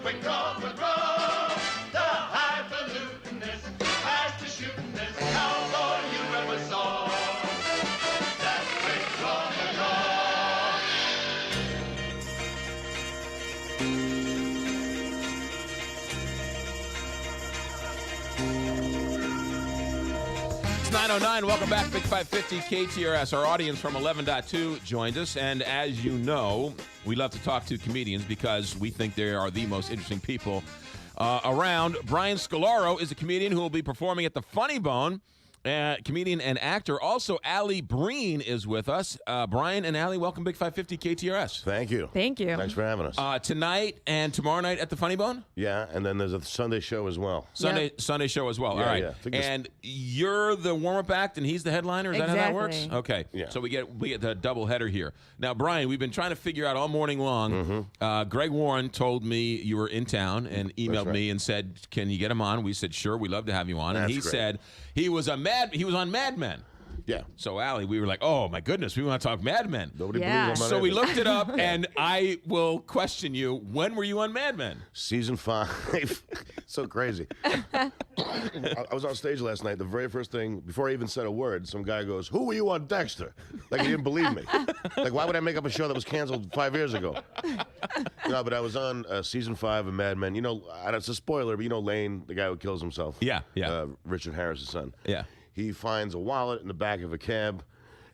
McGraw, McGraw, the highfalutinist, fastest shootinest cowboy you ever saw. That's McGraw, It's 9:09. Welcome back, Big 550 KTRS. Our audience from 11.2 joined us, and as you know, we love to talk to comedians because we think they are the most interesting people around. Brian Scolaro is a comedian who will be performing at the Funny Bone. Comedian and actor. Also, Alli Breen is with us. Brian and Alli, welcome, Big 550 KTRS. Thank you. Thank you. Thanks for having us. Tonight and tomorrow night at the Funny Bone? Yeah, and then there's a Sunday show as well. Sunday show as well. Yeah, All right. yeah. And you're the warm-up act and he's the headliner? Is that how that works? Exactly. Okay. Yeah. So we get the double header here. Now, Brian, we've been trying to figure out all morning long. Greg Warren told me you were in town and emailed me and said, can you get him on? We said, sure, we'd love to have you on. And That's he great. said he was on Mad Men. Yeah. So, Alli, we were like, oh, my goodness, we want to talk Mad Men. Nobody Yeah. believes I'm on So we anything. looked it up, and I will question you. When were you on Mad Men? Season 5. So crazy. I was on stage last night. The very first thing, before I even said a word, some guy goes, "Who were you on Dexter?" Like he didn't believe me. Like, why would I make up a show that was canceled 5 years ago? No, but I was on season 5 of Mad Men. You know, it's a spoiler, but you know Lane, the guy who kills himself. Yeah. Richard Harris' son. Yeah. He finds a wallet in the back of a cab,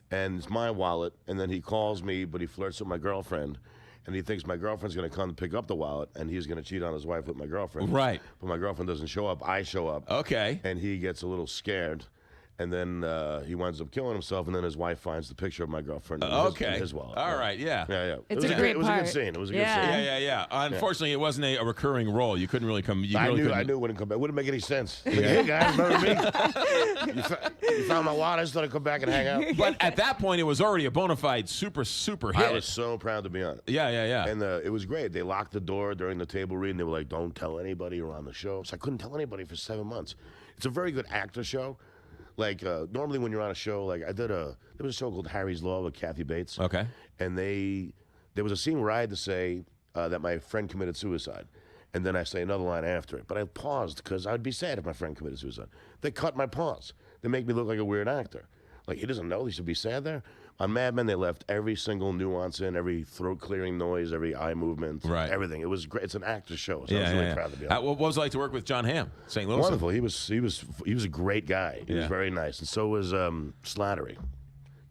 and it's my wallet, and then he calls me, but he flirts with my girlfriend, and he thinks my girlfriend's going to come to pick up the wallet, and he's going to cheat on his wife with my girlfriend. Right. But my girlfriend doesn't show up. I show up. Okay. And he gets a little scared, and then he winds up killing himself, and then his wife finds the picture of my girlfriend in his wallet. All right, yeah. Yeah. It's it was a great It was a part. good scene. It was a Yeah. good scene. Yeah. Unfortunately, it wasn't a recurring role. You couldn't really come. I knew it wouldn't come back. It wouldn't make any sense. Like, hey, guys, remember me? you found my wallet. I just thought I'd come back and hang out. But at that point, it was already a bona fide super hit. I was so proud to be on it. Yeah. And it was great. They locked the door during the table reading. They were like, don't tell anybody you're on the show. So I couldn't tell anybody for 7 months. It's a very good actor show. Like, normally when you're on a show, like there was a show called Harry's Law with Kathy Bates. Okay. And there was a scene where I had to say that my friend committed suicide. And then I say another line after it. But I paused because I'd be sad if my friend committed suicide. They cut my pause. They make me look like a weird actor. Like, he doesn't know he should be sad there. On Mad Men, they left every single nuance in, every throat-clearing noise, every eye movement, everything. It was great. It's an actor's show, so I was really proud to be on it. What was it like to work with John Hamm, St. Louis? Wonderful. He was a great guy. He was very nice, and so was Slattery.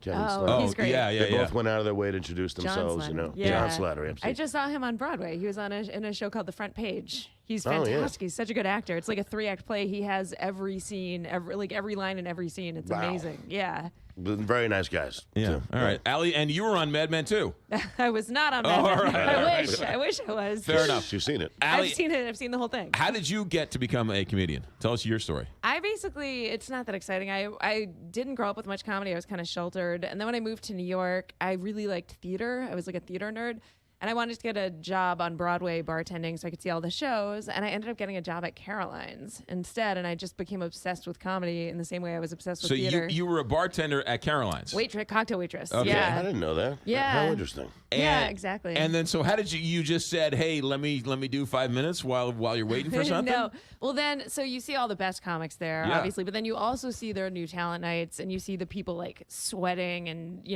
Kevin Slattery. He's great. They both went out of their way to introduce themselves. John John Slattery. Absolutely. I just saw him on Broadway. He was on in a show called The Front Page. He's Oh, yeah. fantastic. He's such a good actor. It's like a 3-act play. He has every scene, every line in every scene. It's amazing. Yeah. Very nice guys. Yeah. too. All right. Alli, and you were on Mad Men too. I was not on Mad Men. all right. I wish I was. Fair enough. You've seen it. Alli, I've seen it. I've seen the whole thing. how did you get to become a comedian? Tell us your story. It's not that exciting. I didn't grow up with much comedy. I was kind of sheltered. And then when I moved to New York, I really liked theater. I was like a theater nerd. And I wanted to get a job on Broadway bartending so I could see all the shows. And I ended up getting a job at Caroline's instead. And I just became obsessed with comedy in the same way I was obsessed with theater. So you were a bartender at Caroline's. Cocktail waitress. Okay. Yeah. I didn't know that. Yeah. How interesting. Yeah, exactly. And then, so how did you just said, hey, let me do 5 minutes while you're waiting for something? No. Well, then, so you see all the best comics there, Yeah. obviously, but then you also see their new talent nights and you see the people like sweating and,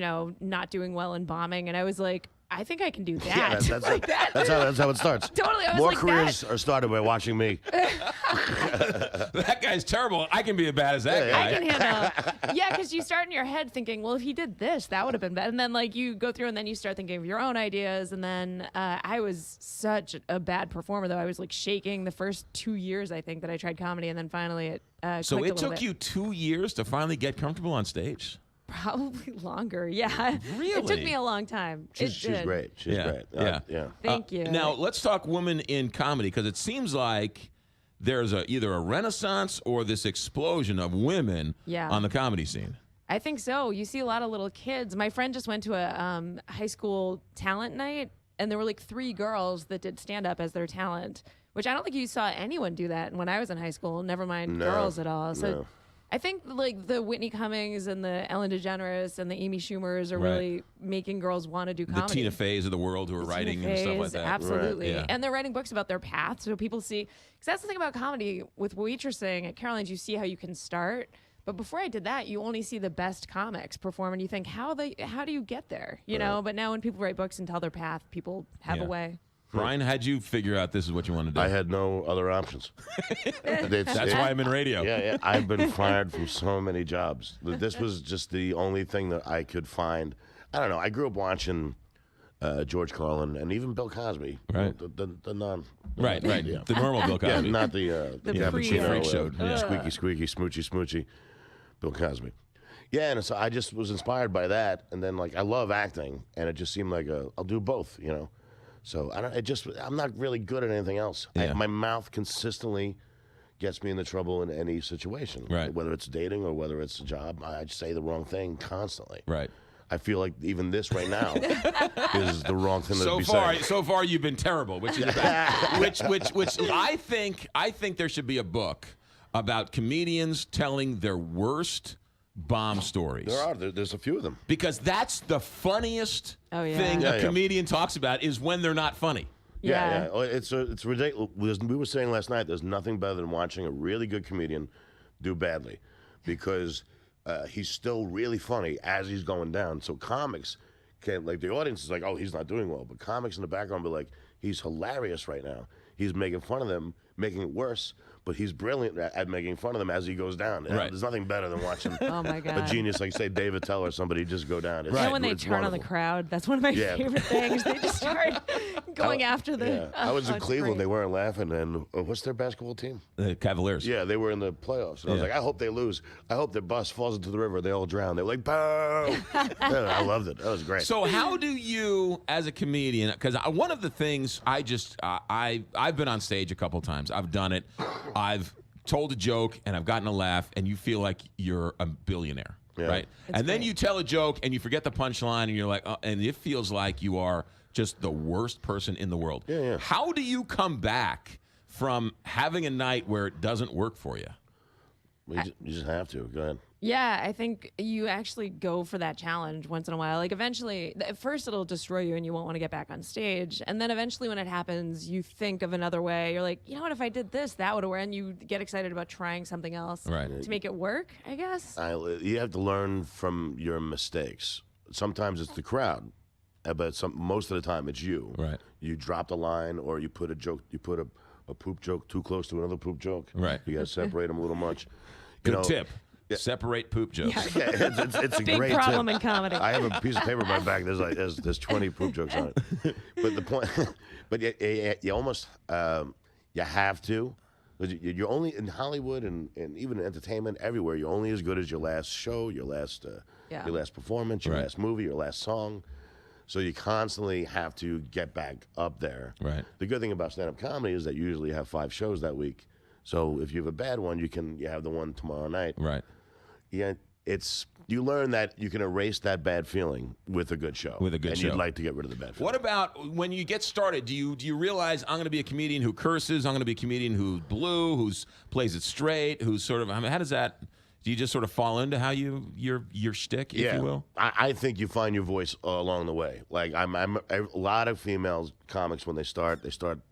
not doing well and bombing. And I was like, I think I can do that. Yeah, that's like that. that's how it starts. Totally. I was More like, careers are started by watching me. That guy's terrible. I can be as bad as that guy. I can handle. Yeah, because you start in your head thinking, well, if he did this, that would have been bad. And then like you go through and then you start thinking of your own ideas. And then I was such a bad performer, though. I was like shaking the first 2 years, I think, that I tried comedy. And then finally it So clicked it a little took bit. you 2 years to finally get comfortable on stage? Probably longer. Yeah. Really? It took me a long time. She's great. She's great. Yeah. Thank you. Now, let's talk women in comedy, because it seems like there's either a renaissance or this explosion of women on the comedy scene. I think so. You see a lot of little kids. My friend just went to a high school talent night, and there were like 3 girls that did stand-up as their talent, which I don't think you saw anyone do that when I was in high school, never mind girls at all. So I think like the Whitney Cummings and the Ellen DeGeneres and the Amy Schumers are Right. really making girls want to do The comedy. Tina Feys of the world who are writing and stuff like that. Absolutely. Right. Yeah. And they're writing books about their path so people see. Because that's the thing about comedy with what you're saying at Caroline's, you see how you can start. But before I did that, you only see the best comics perform and you think, how do you get there? You know, but now when people write books and tell their path, people have Yeah. a way. Brian, how'd you figure out this is what you want to do? I had no other options. That's why I'm in radio. Yeah, I've been fired from so many jobs. This was just the only thing that I could find. I don't know. I grew up watching George Carlin and even Bill Cosby. Right. The non. Right. Yeah. The normal Bill Yeah, Cosby. not the pre- freak show. Squeaky, squeaky, smoochy, smoochy. Bill Cosby. Yeah, and so I just was inspired by that, and then like I love acting, and it just seemed like I'll do both, you know. So I'm not really good at anything else. Yeah. My mouth consistently gets me into trouble in any situation, Right. Whether it's dating or whether it's a job, I just say the wrong thing constantly. Right. I feel like even this right now is the wrong thing to be saying. So far, you've been terrible, which is bad. which I think there should be a book about comedians telling their worst bomb stories. There's a few of them. Because that's the funniest Oh, yeah. thing Yeah, a yeah. comedian talks about is when they're not funny. Yeah. Oh, it's ridiculous. We were saying last night, there's nothing better than watching a really good comedian do badly, because he's still really funny as he's going down. So comics can, like, the audience is like, oh, he's not doing well, but comics in the background be like, he's hilarious right now. He's making fun of them, making it worse, but he's brilliant at making fun of them as he goes down. And Right. There's nothing better than watching Oh my a God. genius like, say, David Tell or somebody just go down. It's, And when they it's turn on the wonderful. crowd, that's one of my Yeah. favorite things. They just start going after the. Yeah. I was in it's Cleveland. great. They weren't laughing. And what's their basketball team? The Cavaliers. Yeah, they were in the playoffs. And I was Yeah. like, I hope they lose. I hope their bus falls into the river. They all drown. They were like, boo! Yeah, I loved it. That was great. So how do you, as a comedian, because one of the things I've been on stage a couple times. I've done it. I've told a joke and I've gotten a laugh, and you feel like you're a billionaire, Yeah. right? It's and then great. you tell a joke and you forget the punchline, and you're like, and it feels like you are just the worst person in the world. Yeah. How do you come back from having a night where it doesn't work for you? You just have to. Go ahead. Yeah, I think you actually go for that challenge once in a while. Like eventually, at first it'll destroy you and you won't want to get back on stage. And then eventually when it happens, you think of another way. You're like, you know what, if I did this, that would have worked. And you get excited about trying something else Right. to make it work, I guess. You have to learn from your mistakes. Sometimes it's the crowd, but most of the time it's you. Right. You dropped a line, or you put a joke. You put a poop joke too close to another poop joke. Right. You got to separate them a little much. Good tip. Separate poop jokes. Yeah, it's a Big great problem tip. in comedy. I have a piece of paper in my back. There's 20 poop jokes on it. But the point, but you almost you have to. You're only in Hollywood and even in entertainment everywhere. You're only as good as your last show, your last performance, your Right. last movie, your last song. So you constantly have to get back up there. Right. The good thing about stand-up comedy is that you usually have 5 shows that week. So if you have a bad one, you have the one tomorrow night. Right. Yeah, you learn that you can erase that bad feeling with a good show. With a good and show. you'd like to get rid of the bad feeling. What about when you get started? Do you realize I'm going to be a comedian who curses? I'm going to be a comedian who's blue, who's plays it straight, who's sort of. I mean, how does that? Do you just sort of fall into how your shtick, if you will? I think you find your voice along the way. Like a lot of female comics when they start,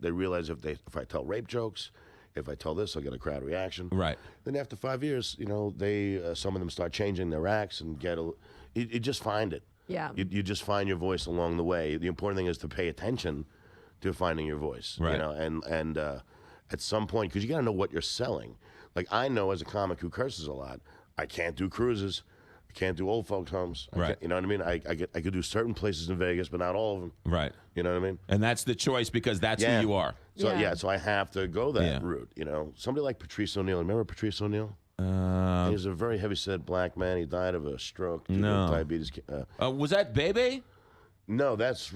they realize if I tell rape jokes, if I tell this, I'll get a crowd reaction. Right. Then after 5 years, they some of them start changing their acts and you just find it. Yeah. You just find your voice along the way. The important thing is to pay attention to finding your voice. Right. You know, and at some point, because you got to know what you're selling. Like I know as a comic who curses a lot, I can't do cruises. I can't do old folks' homes. Right. You know what I mean? I could do certain places in Vegas, but not all of them. Right. You know what I mean? And that's the choice because that's who you are. So Yeah. so I have to go that Yeah. route. You know, somebody like Patrice O'Neill. Remember Patrice O'Neill? He's a very heavy-set black man. He died of a stroke due to No. diabetes. Was that Bebe? No, that's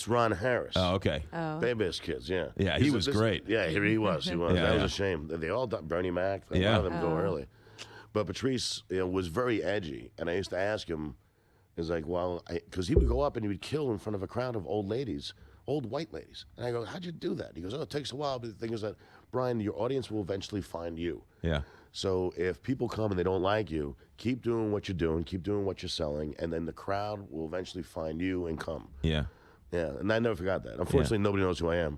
Ron Harris. Oh, okay. Baby's kids, yeah. Yeah, he was great. Yeah, he was. He was. Yeah, That yeah. was a shame. They all died. Bernie Mac. A Yeah. lot of them go early. But Patrice was very edgy, and I used to ask him, is like, well, because he would go up and he would kill in front of a crowd of old ladies, old white ladies. And I go, how'd you do that? He goes, oh, it takes a while, but the thing is that, Brian, your audience will eventually find you. Yeah. So if people come and they don't like you, keep doing what you're doing, keep doing what you're selling, and then the crowd will eventually find you and come. Yeah. Yeah, and I never forgot that. Unfortunately, nobody knows who I am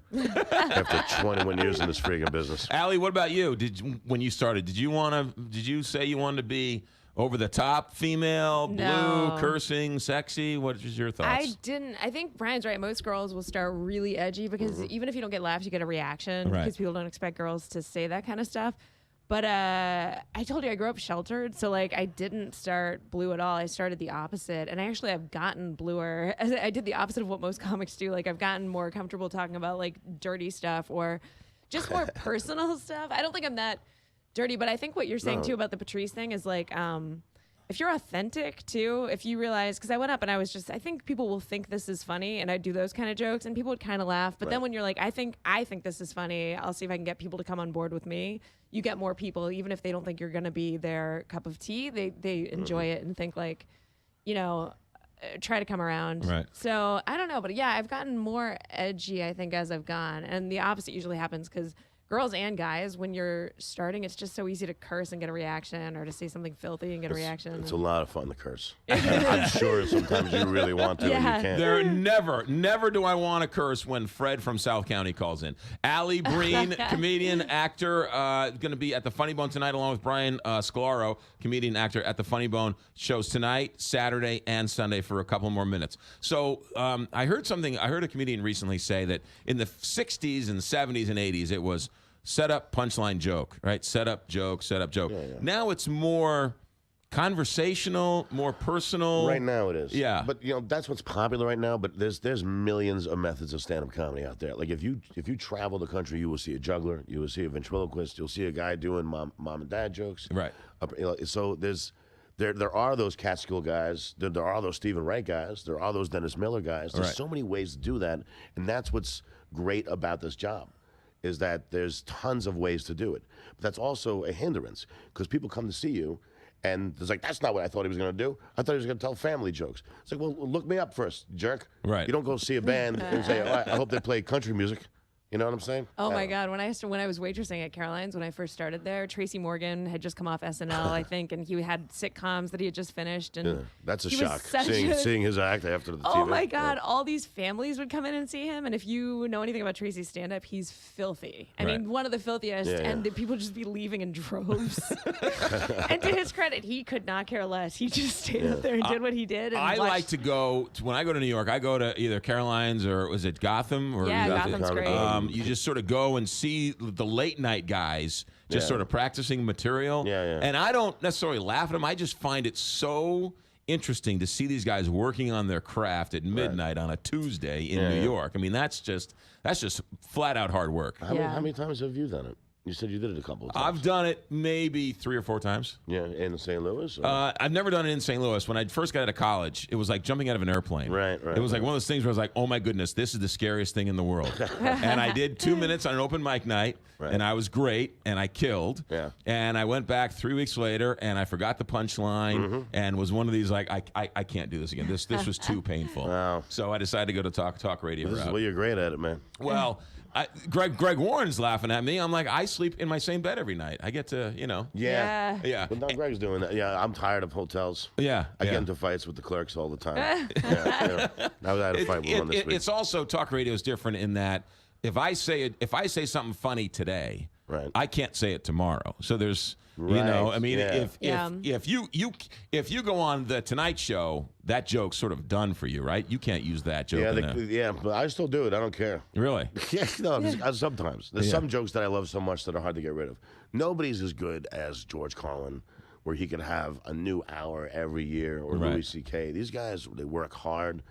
after 21 years in this freaking business. Alli, what about you? When you started, did you say you wanted to be over the top, female, No. blue, cursing, sexy? What was your thoughts? I didn't. I think Brian's right. Most girls will start really edgy because even if you don't get laughs, you get a reaction Right. because people don't expect girls to say that kind of stuff. But I told you I grew up sheltered, so like I didn't start blue at all. I started the opposite, and I actually have gotten bluer. I did the opposite of what most comics do. Like I've gotten more comfortable talking about like dirty stuff or just more personal stuff. I don't think I'm that dirty, but I think what you're saying too about the Patrice thing is like if you're authentic too, if you realize, because I went up and I was just, I think people will think this is funny, and I do those kind of jokes, and people would kind of laugh. But then when you're like, I think this is funny, I'll see if I can get people to come on board with me. You get more people, even if they don't think you're going to be their cup of tea. They enjoy it and think like, try to come around. Right. So I don't know, but yeah, I've gotten more edgy, I think, as I've gone, and the opposite usually happens because girls and guys, when you're starting, it's just so easy to curse and get a reaction, or to say something filthy and get a reaction. It's a lot of fun to curse. I'm sure sometimes you really want to and you can't. There never do I want to curse when Fred from South County calls in. Alli Breen, comedian, actor, going to be at the Funny Bone tonight along with Brian Scolaro, comedian, actor at the Funny Bone. Shows tonight, Saturday, and Sunday for a couple more minutes. So I heard a comedian recently say that in the 60s and 70s and 80s, it was set up, punchline, joke, right? Set up, joke, set up, joke. Yeah. Now it's more conversational, more personal. Right now it is. Yeah. But that's what's popular right now. But there's millions of methods of stand-up comedy out there. Like if you travel the country, you will see a juggler, you will see a ventriloquist, you'll see a guy doing mom and dad jokes. Right. So there are those Catskill guys. There are those Stephen Wright guys. There are those Dennis Miller guys. There's so many ways to do that, and that's what's great about this job. Is that there's tons of ways to do it. But that's also a hindrance because people come to see you and it's like, that's not what I thought he was going to do. I thought he was going to tell family jokes. It's like, well, look me up first, jerk. Right. You don't go see a band and say, oh, I hope they play country music. You know what I'm saying? Oh my God! When I was waitressing at Caroline's when I first started there, Tracy Morgan had just come off SNL, I think, and he had sitcoms that he had just finished. And that's a he was shock. such Seeing his act after the TV. Oh my God! All these families would come in and see him, and if you know anything about Tracy's stand-up, he's filthy. I mean, one of the filthiest, and the people just be leaving in droves. And to his credit, he could not care less. He just stayed up there and did what he did. And I like to go when I go to New York. I go to either Caroline's or was it Gotham? Or Gotham's great. You just sort of go and see the late night guys just sort of practicing material. And I don't necessarily laugh at them. I just find it so interesting to see these guys working on their craft at midnight on a Tuesday in New York. I mean, that's just flat out hard work. How many times have you done it? You said you did it a couple of times. I've done it maybe 3 or 4 times. Yeah, in St. Louis? I've never done it in St. Louis. When I first got out of college, it was like jumping out of an airplane. Right. It was like one of those things where I was like, oh my goodness, this is the scariest thing in the world. And I did 2 minutes on an open mic night, and I was great, and I killed. Yeah. And I went back 3 weeks later, and I forgot the punchline, and was one of these like, I can't do this again. This was too painful. Wow. So I decided to go to talk radio route. Well, you're great at it, man. Well, Greg Warren's laughing at me. I'm like, I sleep in my same bed every night. I get to, Yeah. Yeah. But now Greg's doing that. Yeah, I'm tired of hotels. Yeah. I get into fights with the clerks all the time. I had a fight with one this week. It's also, talk radio is different in that if I say something funny today, I can't say it tomorrow. So there's, I mean, if you go on the Tonight Show, that joke's sort of done for you, right? You can't use that joke. But I still do it. I don't care. Really? Sometimes. There's some jokes that I love so much that are hard to get rid of. Nobody's as good as George Carlin, where he could have a new hour every year, or Louis C.K. These guys, they work hard.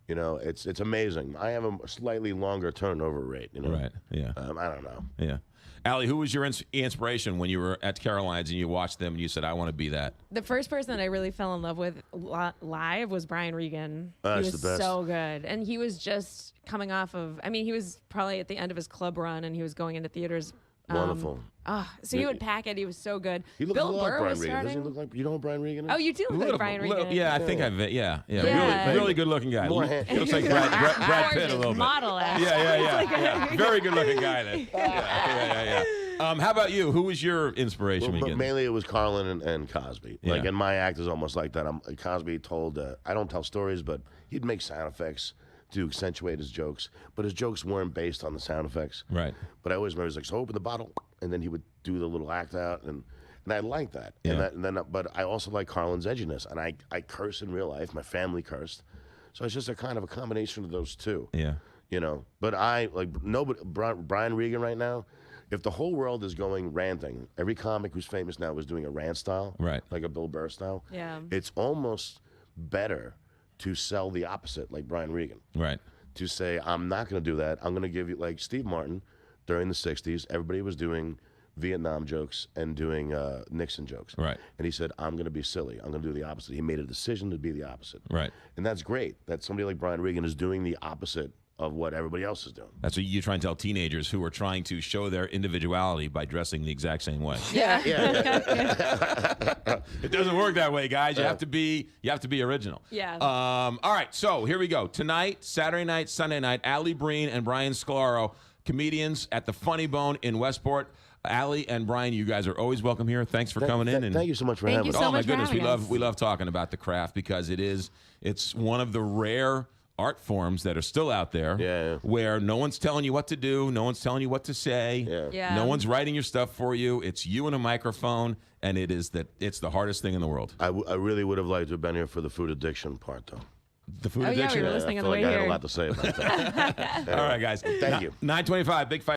It's amazing. I have a slightly longer turnover rate. Right. Yeah. I don't know. Yeah. Alli, who was your inspiration when you were at Caroline's and you watched them and you said, I want to be that? The first person that I really fell in love with live was Brian Regan. He was the best. So good. And he was just coming off of, he was probably at the end of his club run, and he was going into theaters. Wonderful. So he would pack it. He was so good. He looks Bill a lot like Burr Brian was Regan. starting. Doesn't he look like, you know who Brian Regan is? Oh, you do look like Brian Regan. Yeah, I think really good looking guy. He looks like Brad Pitt a little bit. Model, actually. Yeah. Very good looking guy then. Yeah. How about you? Who was your inspiration? But mainly it was Carlin and Cosby. Yeah. Like, and my act is almost like that. Cosby told, I don't tell stories, but he'd make sound effects to accentuate his jokes. But his jokes weren't based on the sound effects. Right. But I always remember, he was like, so open the bottle. And then he would do the little act out. And I like that. Yeah. But I also like Carlin's edginess. And I curse in real life. My family cursed. So it's just a kind of a combination of those two. Yeah. You know, but Brian Regan right now, if the whole world is going ranting, every comic who's famous now is doing a rant style, Right. like a Bill Burr style. Yeah. It's almost better to sell the opposite, like Brian Regan. Right. To say, I'm not going to do that. I'm going to give you, like Steve Martin, during the 60s, everybody was doing Vietnam jokes and doing Nixon jokes. Right. And he said, I'm going to be silly. I'm going to do the opposite. He made a decision to be the opposite. Right. And that's great that somebody like Brian Regan is doing the opposite of what everybody else is doing. That's what you try and tell teenagers who are trying to show their individuality by dressing the exact same way. Yeah. It doesn't work that way, guys. You have to be original. Yeah. All right, so here we go. Tonight, Saturday night, Sunday night, Alli Breen and Brian Scolaro, comedians at the Funny Bone in Westport. Alli and Brian, you guys are always welcome here. Thanks for coming in. And Thank you so much for Thank having you us. so oh my much for goodness, we having us. love talking about the craft because it's one of the rare art forms that are still out there where no one's telling you what to do, no one's telling you what to say, Yeah. no one's writing your stuff for you. It's you and a microphone, and it's the hardest thing in the world. I really would have liked to have been here for the food addiction part, though. The food Oh, yeah, we addiction. were listening I on feel the like way I had here. a lot to say about that. All right, guys. Thank you. 9:25, Big Fight.